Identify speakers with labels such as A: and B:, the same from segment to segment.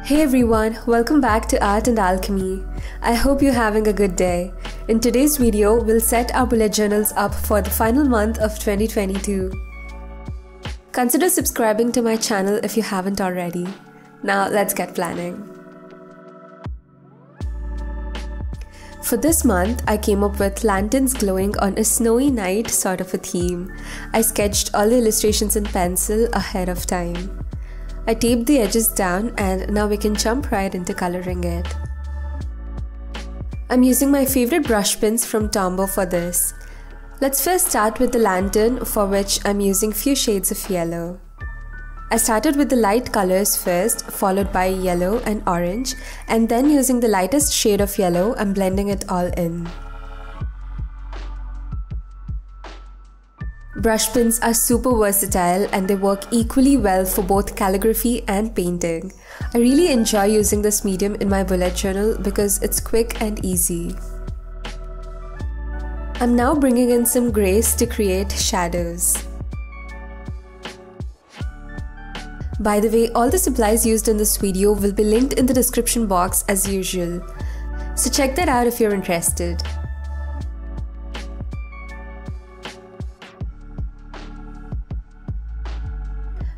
A: Hey everyone, welcome back to Art and Alchemy. I hope you're having a good day. In today's video, we'll set our bullet journals up for the final month of 2022. Consider subscribing to my channel if you haven't already. Now let's get planning. For this month, I came up with lanterns glowing on a snowy night sort of a theme. I sketched all the illustrations in pencil ahead of time. I taped the edges down and now we can jump right into coloring it. I'm using my favorite brush pens from Tombow for this. Let's first start with the lantern, for which I'm using few shades of yellow. I started with the light colors first, followed by yellow and orange, and then using the lightest shade of yellow, I'm blending it all in. Brush pens are super versatile and they work equally well for both calligraphy and painting. I really enjoy using this medium in my bullet journal because it's quick and easy. I'm now bringing in some grays to create shadows. By the way, all the supplies used in this video will be linked in the description box as usual. So check that out if you're interested.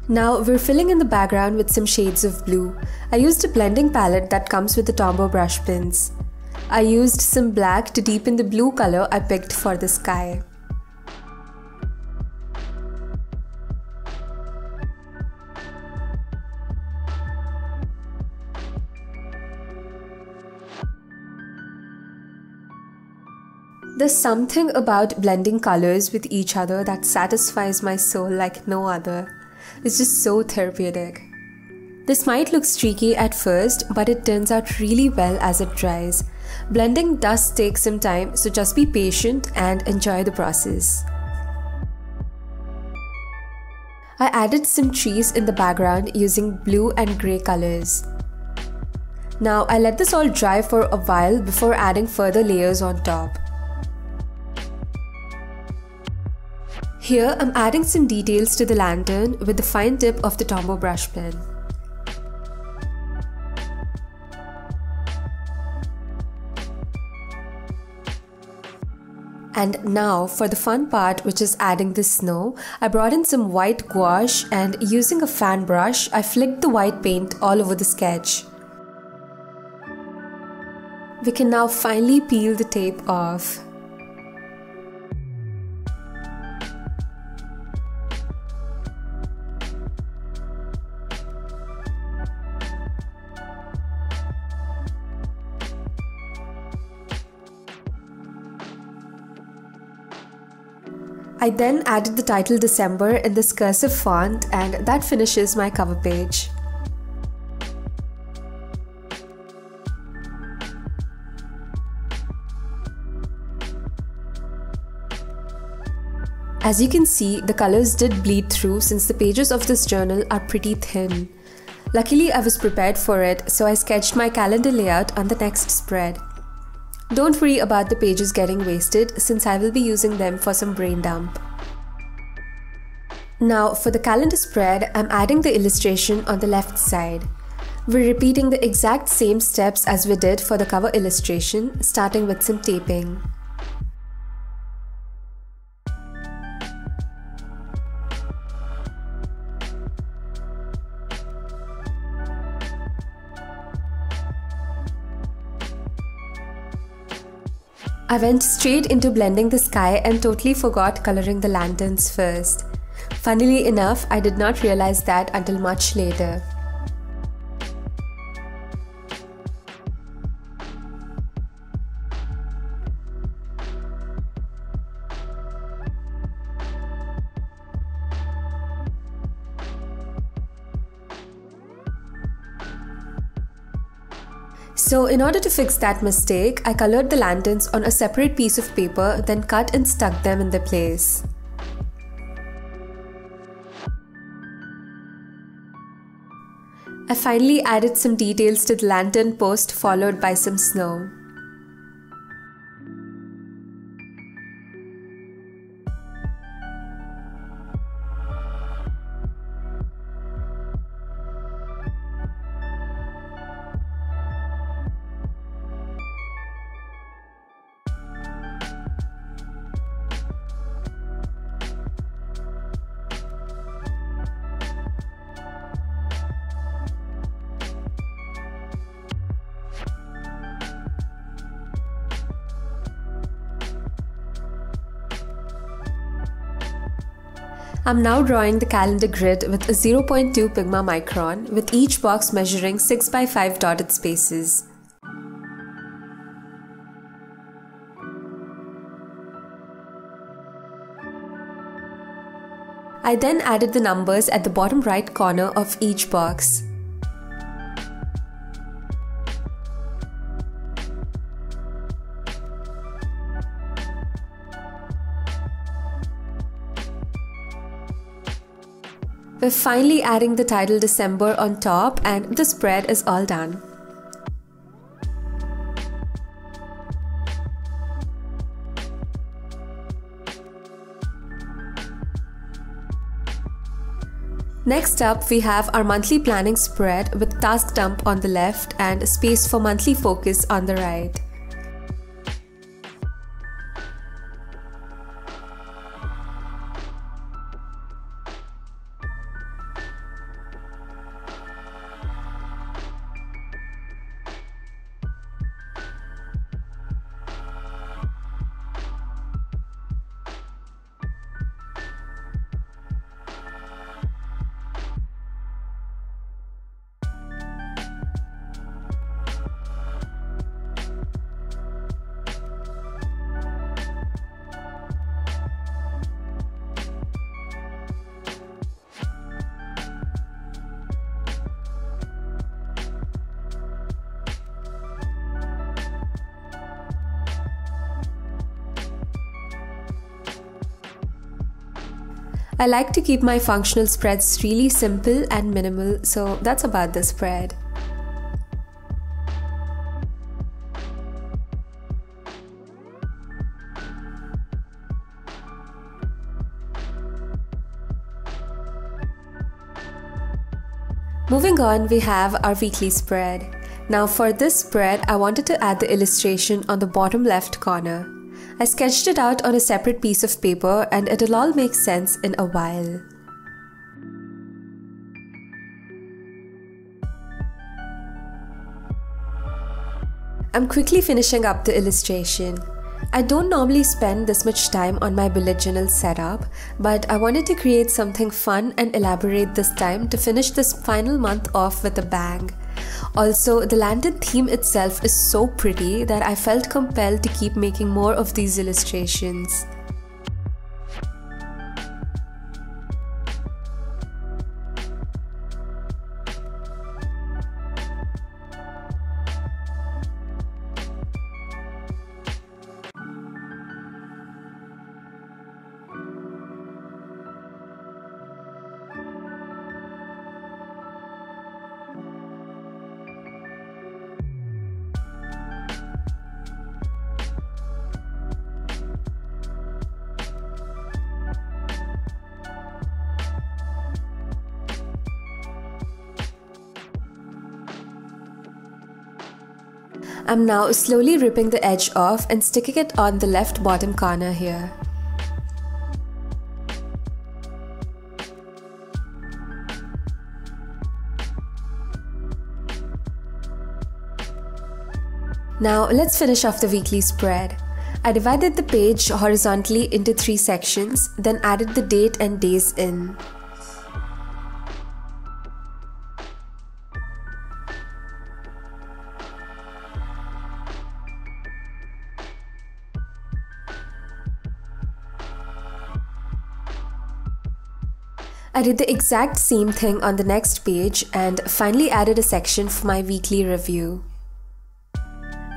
A: Now we're filling in the background with some shades of blue. I used a blending palette that comes with the Tombow brush pens. I used some black to deepen the blue color I picked for the sky. There's something about blending colors with each other that satisfies my soul like no other. It's just so therapeutic. This might look streaky at first, but it turns out really well as it dries. Blending does take some time, so just be patient and enjoy the process. I added some trees in the background using blue and grey colors. Now I let this all dry for a while before adding further layers on top. Here I'm adding some details to the lantern with the fine tip of the Tombow brush pen. And now for the fun part, which is adding the snow, I brought in some white gouache and using a fan brush, I flicked the white paint all over the sketch. We can now finally peel the tape off. I then added the title December in this cursive font, and that finishes my cover page. As you can see, the colors did bleed through since the pages of this journal are pretty thin. Luckily, I was prepared for it, so I sketched my calendar layout on the next spread. Don't worry about the pages getting wasted since I will be using them for some brain dump. Now for the calendar spread, I'm adding the illustration on the left side. We're repeating the exact same steps as we did for the cover illustration, starting with some taping. I went straight into blending the sky and totally forgot coloring the lanterns first. Funnily enough, I did not realize that until much later. So in order to fix that mistake, I colored the lanterns on a separate piece of paper, then cut and stuck them in their place. I finally added some details to the lantern post, followed by some snow. I'm now drawing the calendar grid with a 0.2 Pigma micron, with each box measuring 6 by 5 dotted spaces. I then added the numbers at the bottom right corner of each box. We're finally adding the title December on top, and the spread is all done. Next up, we have our monthly planning spread with task dump on the left and space for monthly focus on the right. I like to keep my functional spreads really simple and minimal, so that's about the spread. Moving on, we have our weekly spread. Now for this spread, I wanted to add the illustration on the bottom left corner. I sketched it out on a separate piece of paper, and it'll all make sense in a while. I'm quickly finishing up the illustration. I don't normally spend this much time on my bullet journal setup, but I wanted to create something fun and elaborate this time to finish this final month off with a bang. Also, the lantern theme itself is so pretty that I felt compelled to keep making more of these illustrations. I'm now slowly ripping the edge off and sticking it on the left bottom corner here. Now let's finish off the weekly spread. I divided the page horizontally into 3 sections, then added the date and days in. I did the exact same thing on the next page and finally added a section for my weekly review.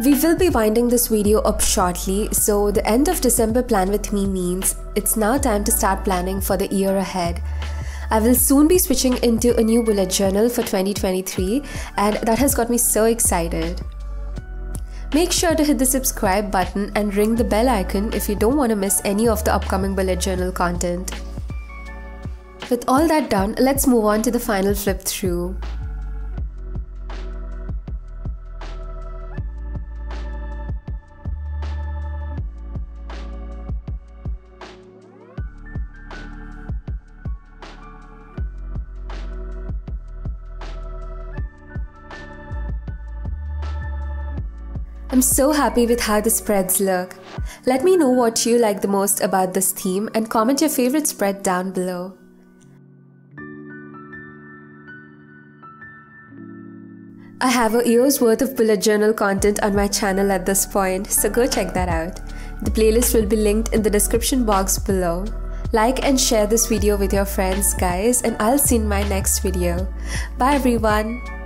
A: We will be winding this video up shortly, so the end of December plan with me means it's now time to start planning for the year ahead. I will soon be switching into a new bullet journal for 2023, and that has got me so excited. Make sure to hit the subscribe button and ring the bell icon if you don't want to miss any of the upcoming bullet journal content. With all that done, let's move on to the final flip through. I'm so happy with how the spreads look. Let me know what you like the most about this theme and comment your favorite spread down below. I have a year's worth of bullet journal content on my channel at this point, so go check that out. The playlist will be linked in the description box below. Like and share this video with your friends, guys, and I'll see you in my next video. Bye everyone!